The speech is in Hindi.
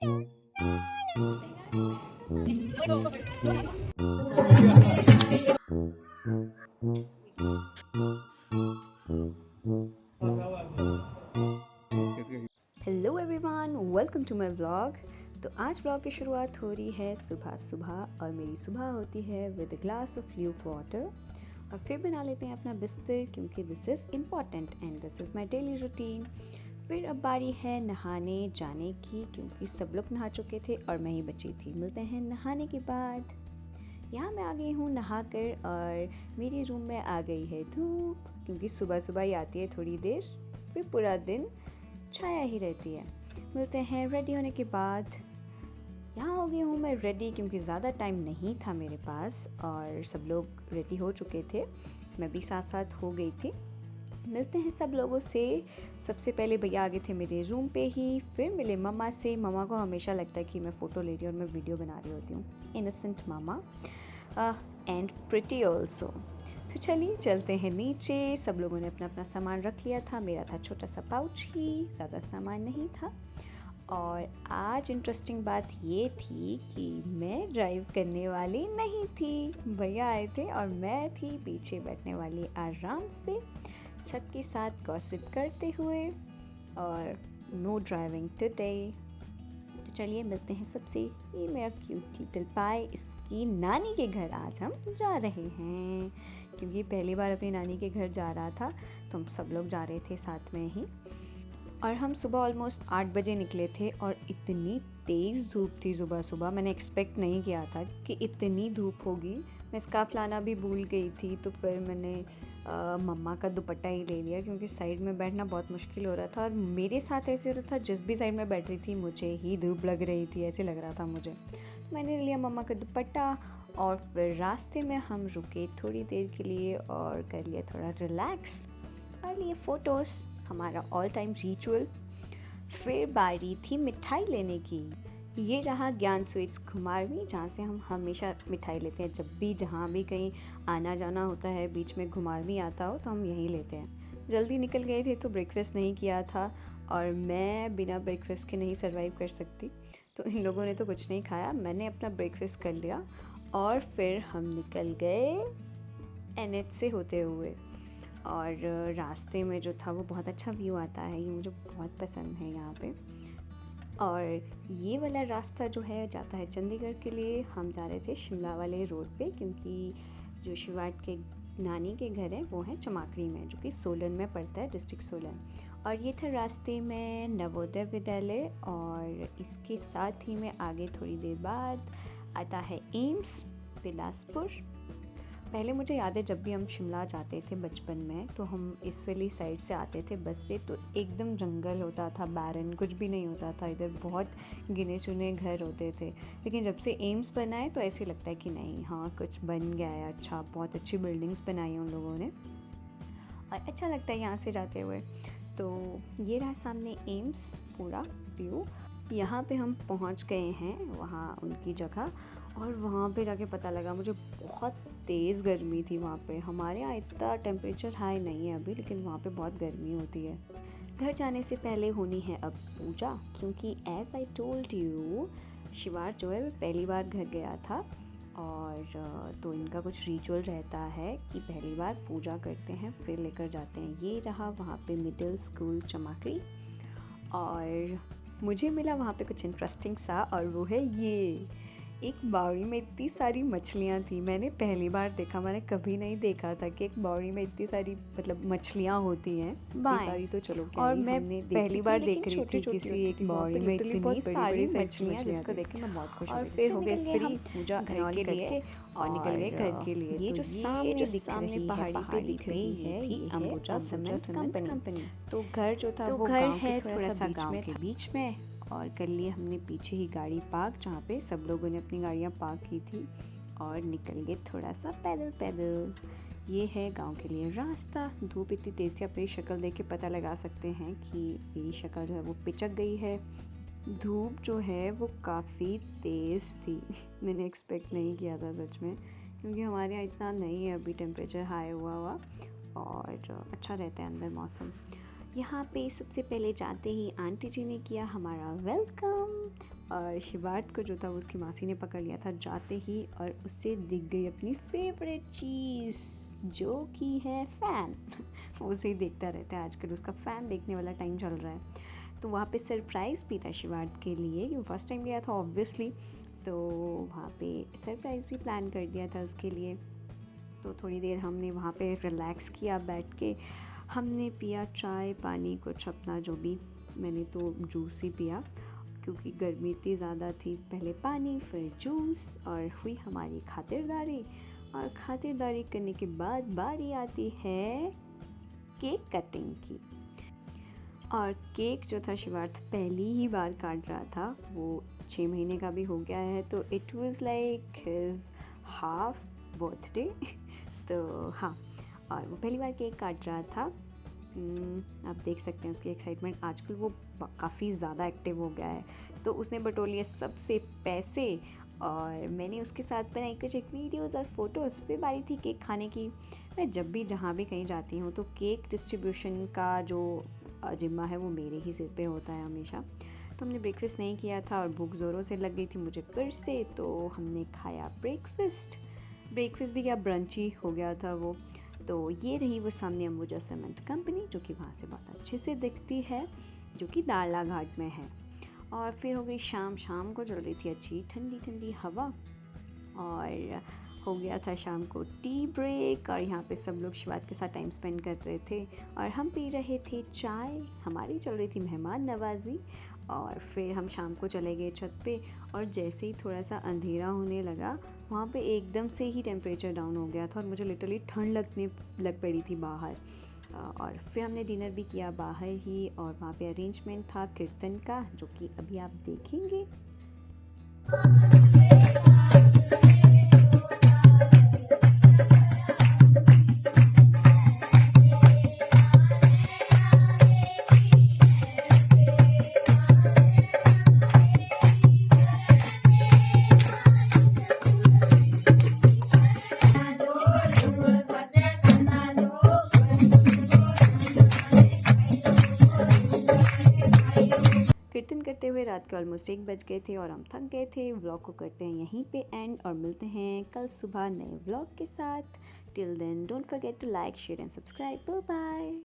Hello everyone, welcome to my vlog. तो आज व्लॉग की शुरुआत हो रही है सुबह सुबह और मेरी सुबह होती है with a glass of Luke water और फिर बना लेते हैं अपना बिस्तर क्योंकि this is important and this is my daily routine. फिर अब बारी है नहाने जाने की क्योंकि सब लोग नहा चुके थे और मैं ही बची थी। मिलते हैं नहाने के बाद। यहाँ मैं आ गई हूँ नहा कर और मेरे रूम में आ गई है धूप क्योंकि सुबह सुबह ही आती है थोड़ी देर, फिर पूरा दिन छाया ही रहती है। मिलते हैं रेडी होने के बाद। यहाँ हो गई हूँ मैं रेडी क्योंकि ज़्यादा टाइम नहीं था मेरे पास और सब लोग रेडी हो चुके थे, मैं भी साथ साथ हो गई थी। मिलते हैं सब लोगों से। सबसे पहले भैया आ गए थे मेरे रूम पे ही, फिर मिले मम्मा से। मम्मा को हमेशा लगता है कि मैं फ़ोटो ले रही हूँ और मैं वीडियो बना रही होती हूँ। Innocent mama and pretty also. तो चलिए चलते हैं नीचे। सब लोगों ने अपना अपना सामान रख लिया था, मेरा था छोटा सा पाउच ही, ज़्यादा सामान नहीं था। और आज इंटरेस्टिंग बात ये थी कि मैं ड्राइव करने वाली नहीं थी, भैया आए थे और मैं थी पीछे बैठने वाली आराम से सबके साथ गॉसिप करते हुए। और नो ड्राइविंग टुडे। तो चलिए मिलते हैं सबसे। ये मेरा क्यूट लिटिल पाई, इसकी नानी के घर आज हम जा रहे हैं क्योंकि पहली बार अपनी नानी के घर जा रहा था, तो हम सब लोग जा रहे थे साथ में ही। और हम सुबह ऑलमोस्ट 8 बजे निकले थे और इतनी तेज़ धूप थी सुबह सुबह, मैंने एक्सपेक्ट नहीं किया था कि इतनी धूप होगी। मैं स्कार्फ लाना भी भूल गई थी, तो फिर मैंने मम्मा का दुपट्टा ही ले लिया क्योंकि साइड में बैठना बहुत मुश्किल हो रहा था। और मेरे साथ ऐसे हो रहा था, जिस भी साइड में बैठ रही थी मुझे ही धूप लग रही थी, ऐसे लग रहा था मुझे। तो मैंने लिया मम्मा का दुपट्टा और फिर रास्ते में हम रुके थोड़ी देर के लिए और कर लिया थोड़ा रिलैक्स और लिए फ़ोटोज़, हमारा ऑल टाइम रिचुअल। फिर बारी थी मिठाई लेने की। ये रहा ज्ञान स्वीट्स घुमारवी, जहाँ से हम हमेशा मिठाई लेते हैं। जब भी जहाँ भी कहीं आना जाना होता है, बीच में घुमारवी आता हो तो हम यहीं लेते हैं। जल्दी निकल गए थे तो ब्रेकफास्ट नहीं किया था और मैं बिना ब्रेकफास्ट के नहीं सर्वाइव कर सकती, तो इन लोगों ने तो कुछ नहीं खाया, मैंने अपना ब्रेकफास्ट कर लिया और फिर हम निकल गए NH से होते हुए। और रास्ते में जो था वो बहुत अच्छा व्यू आता है, ये मुझे बहुत पसंद है यहाँ पे। और ये वाला रास्ता जो है जाता है चंडीगढ़ के लिए। हम जा रहे थे शिमला वाले रोड पे क्योंकि जो शिवाट के नानी के घर है वो है चमाकड़ी में, जो कि सोलन में पड़ता है, डिस्ट्रिक्ट सोलन। और ये था रास्ते में नवोदय विद्यालय और इसके साथ ही में आगे थोड़ी देर बाद आता है एम्स बिलासपुर। पहले मुझे याद है जब भी हम शिमला जाते थे बचपन में तो हम इस वाली साइड से आते थे बस से, तो एकदम जंगल होता था, बैरन, कुछ भी नहीं होता था इधर, बहुत गिने चुने घर होते थे। लेकिन जब से एम्स बना है तो ऐसे लगता है कि नहीं, हाँ कुछ बन गया है अच्छा, बहुत अच्छी बिल्डिंग्स बनाई हैं उन लोगों ने और अच्छा लगता है यहाँ से जाते हुए। तो ये रहा सामने एम्स पूरा व्यू। यहाँ पे हम पहुँच गए हैं वहाँ उनकी जगह और वहाँ पे जाके पता लगा मुझे बहुत तेज़ गर्मी थी वहाँ पे। हमारे यहाँ इतना टेम्परेचर हाई नहीं है अभी, लेकिन वहाँ पे बहुत गर्मी होती है। घर जाने से पहले होनी है अब पूजा क्योंकि एज़ आई टोल्ड यू, शिवार जो है वो पहली बार घर गया था और तो इनका कुछ रिचुअल रहता है कि पहली बार पूजा करते हैं फिर लेकर जाते हैं। ये रहा वहाँ पे मिडिल स्कूल चमाकड़ी और मुझे मिला वहाँ पे कुछ इंटरेस्टिंग सा, और वो है ये एक बावड़ी में इतनी सारी मछलियाँ थी। मैंने पहली बार देखा, मैंने कभी नहीं देखा था कि एक बावड़ी में इतनी सारी मतलब मछलियाँ होती हैं। इतनी सारी तो चलो क्या, और मैं पहली बार देख रही थी किसी एक बावड़ी में इतनी सारी मछलियाँ, जिसको देख के मैं बहुत खुश हो गई। और फिर हो गए फ्री पूजा घर के लिए और निकल गए घर के लिए। ये जो सामने पहाड़ी पे दिख रही है ये अंबुजा सीमेंट कंपनी। तो घर जो था वो घर है थोड़ा सा गाँव के बीच में और कर लिए हमने पीछे ही गाड़ी पार्क, जहाँ पे सब लोगों ने अपनी गाड़ियाँ पार्क की थी और निकल गए थोड़ा सा पैदल पैदल। ये है गांव के लिए रास्ता। धूप इतनी तेज़ से अपनी शक्ल देख के पता लगा सकते हैं कि मेरी शक्ल जो है वो पिचक गई है। धूप जो है वो काफ़ी तेज़ थी मैंने एक्सपेक्ट नहीं किया था सच में, क्योंकि हमारे यहाँ इतना नहीं है अभी टेम्परेचर हाई हुआ और अच्छा रहता है अंदर मौसम। यहाँ पे सबसे पहले जाते ही आंटी जी ने किया हमारा वेलकम और शिवार्थ को जो था वो उसकी मासी ने पकड़ लिया था जाते ही, और उससे दिख गई अपनी फेवरेट चीज़ जो कि है फ़ैन। वो उसे ही देखता रहता है आजकल, उसका फ़ैन देखने वाला टाइम चल रहा है। तो वहाँ पे सरप्राइज़ भी था शिवार्थ के लिए, क्योंकि फर्स्ट टाइम गया था ऑब्वियसली, तो वहाँ पे सरप्राइज़ भी प्लान कर दिया था उसके लिए। तो थोड़ी देर हमने वहाँ पे रिलैक्स किया बैठ के, हमने पिया चाय पानी कुछ अपना जो भी, मैंने तो जूस ही पिया क्योंकि गर्मी इतनी ज़्यादा थी। पहले पानी फिर जूस, और हुई हमारी खातिरदारी, और खातिरदारी करने के बाद बारी आती है केक कटिंग की। और केक जो था शिवार्थ पहली ही बार काट रहा था, वो 6 महीने का भी हो गया है, तो it was like his half birthday. तो हाँ, और वो पहली बार केक काट रहा था। आप देख सकते हैं उसकी एक्साइटमेंट, आजकल वो काफ़ी ज़्यादा एक्टिव हो गया है। तो उसने बटोर लिए सबसे पैसे, और मैंने उसके साथ बनाई कुछ एक वीडियोज़ और फ़ोटोज़। फिर बारी थी केक खाने की। मैं जब भी जहाँ भी कहीं जाती हूँ तो केक डिस्ट्रीब्यूशन का जो जिम्मा है वो मेरे ही सिर पे होता है हमेशा। तो हमने ब्रेकफास्ट नहीं किया था और भूख ज़ोरों से लग गई थी मुझे फिर से, तो हमने खाया ब्रेकफास्ट भी क्या, ब्रंच ही हो गया था वो। तो ये रही वो सामने अंबुजा सीमेंट कंपनी, जो कि वहाँ से बहुत अच्छे से दिखती है, जो कि दाड़ला घाट में है। और फिर हो गई शाम को चल रही थी अच्छी ठंडी ठंडी हवा, और हो गया था शाम को टी ब्रेक, और यहाँ पे सब लोग शिवार्थ के साथ टाइम स्पेंड कर रहे थे और हम पी रहे थे चाय। हमारी चल रही थी मेहमान नवाजी। और फिर हम शाम को चले गए छत पे, और जैसे ही थोड़ा सा अंधेरा होने लगा वहाँ पे एकदम से ही टेम्परेचर डाउन हो गया था, और मुझे लिटरली ठंड लग पड़ी थी बाहर। और फिर हमने डिनर भी किया बाहर ही, और वहाँ पे अरेंजमेंट था कीर्तन का, जो कि अभी आप देखेंगे। कीर्तन करते हुए रात के ऑलमोस्ट 1 बज गए थे और हम थक गए थे। व्लॉग को करते हैं यहीं पे एंड, और मिलते हैं कल सुबह नए व्लॉग के साथ। Till then don't forget to like share and subscribe. Bye bye.